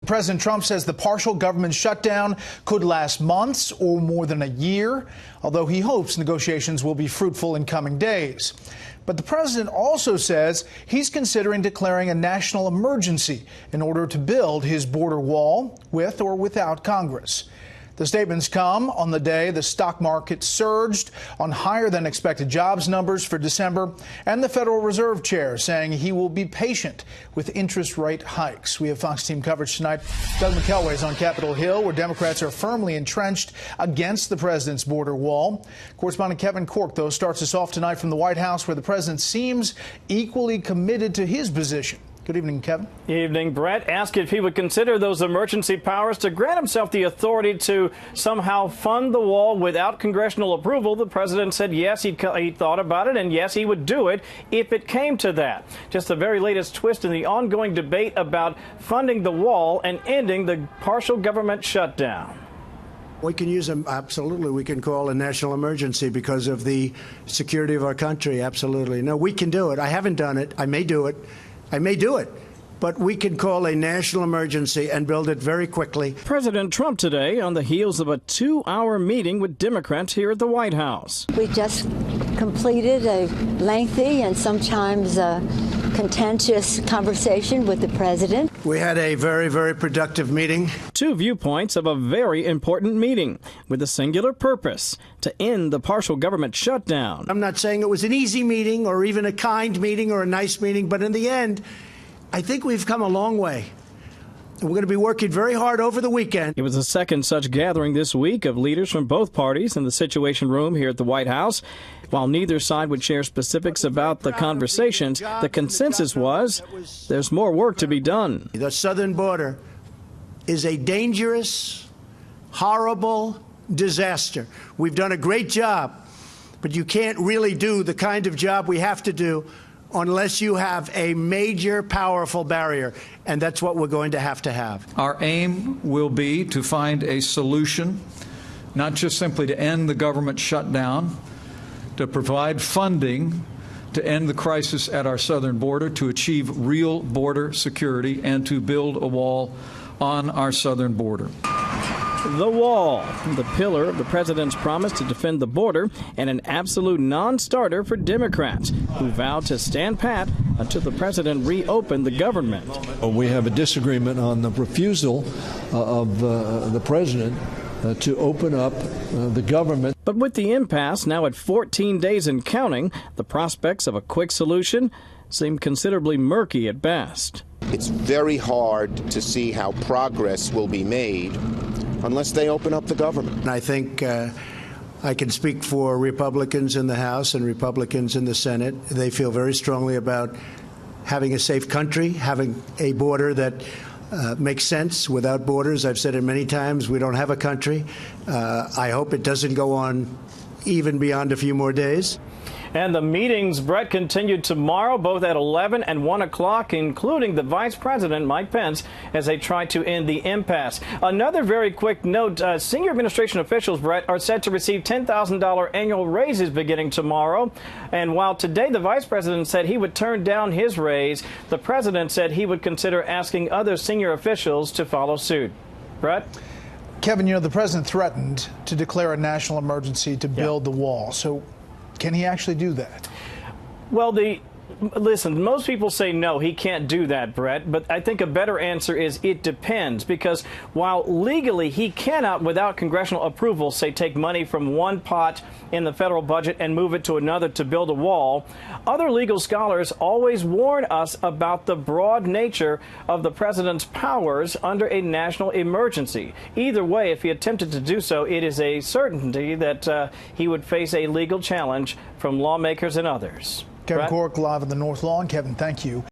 President Trump says the partial government shutdown could last months or more than a year, although he hopes negotiations will be fruitful in coming days. But the president also says he's considering declaring a national emergency in order to build his border wall with or without Congress. The statements come on the day the stock market surged on higher than expected jobs numbers for December, and the Federal Reserve chair saying he will be patient with interest rate hikes. We have Fox team coverage tonight. Doug McKelway is on Capitol Hill, where Democrats are firmly entrenched against the president's border wall. Correspondent Kevin Corke, though, starts us off tonight from the White House, where the president seems equally committed to his position. Good evening, Kevin. Evening, Brett. Asked if he would consider those emergency powers to grant himself the authority to somehow fund the wall without congressional approval. The president said yes, he thought about it, and yes, he would do it if it came to that. Just the very latest twist in the ongoing debate about funding the wall and ending the partial government shutdown. We can use them, absolutely. We can call a national emergency because of the security of our country, absolutely. No, we can do it. I haven't done it. I may do it. But we can call a national emergency and build it very quickly. President Trump today on the heels of a 2-hour meeting with Democrats here at the White House. We just completed a lengthy and sometimes contentious conversation with the president. We had a very, very productive meeting. Two viewpoints of a very important meeting with a singular purpose: to end the partial government shutdown. I'm not saying it was an easy meeting or even a kind meeting or a nice meeting, but in the end, I think we've come a long way. And we're going to be working very hard over the weekend. It was the second such gathering this week of leaders from both parties in the Situation Room here at the White House. While neither side would share specifics about the conversations, the consensus was there's more work to be done. The southern border is a dangerous, horrible disaster. We've done a great job, but you can't really do the kind of job we have to do unless you have a major, powerful barrier, and that's what we're going to have. Our aim will be to find a solution, not just simply to end the government shutdown, to provide funding to end the crisis at our southern border, to achieve real border security, and to build a wall on our southern border. The wall, the pillar of the president's promise to defend the border, and an absolute non-starter for Democrats, who vowed to stand pat until the president reopened the government. We have a disagreement on the refusal of the president to open up the government. But with the impasse now at 14 days and counting, the prospects of a quick solution seem considerably murky at best. It's very hard to see how progress will be made unless they open up the government. And I think I can speak for Republicans in the House and Republicans in the Senate. They feel very strongly about having a safe country, having a border that makes sense. Without borders, I've said it many times, we don't have a country. I hope it doesn't go on even beyond a few more days. And the meetings, Brett, continued tomorrow, both at 11 and 1 o'clock, including the Vice President, Mike Pence, as they try to end the impasse. Another very quick note, senior administration officials, Brett, are set to receive $10,000 annual raises beginning tomorrow. And while today the Vice President said he would turn down his raise, the President said he would consider asking other senior officials to follow suit. Brett? Kevin, you know, the president threatened to declare a national emergency to build the wall. So can he actually do that? Well, listen, most people say no, he can't do that, Brett. But I think a better answer is it depends, because while legally he cannot, without congressional approval, say take money from one pot in the federal budget and move it to another to build a wall, other legal scholars always warn us about the broad nature of the president's powers under a national emergency. Either way, if he attempted to do so, it is a certainty that he would face a legal challenge from lawmakers and others. Kevin Corke, live on the North Lawn. Kevin, thank you.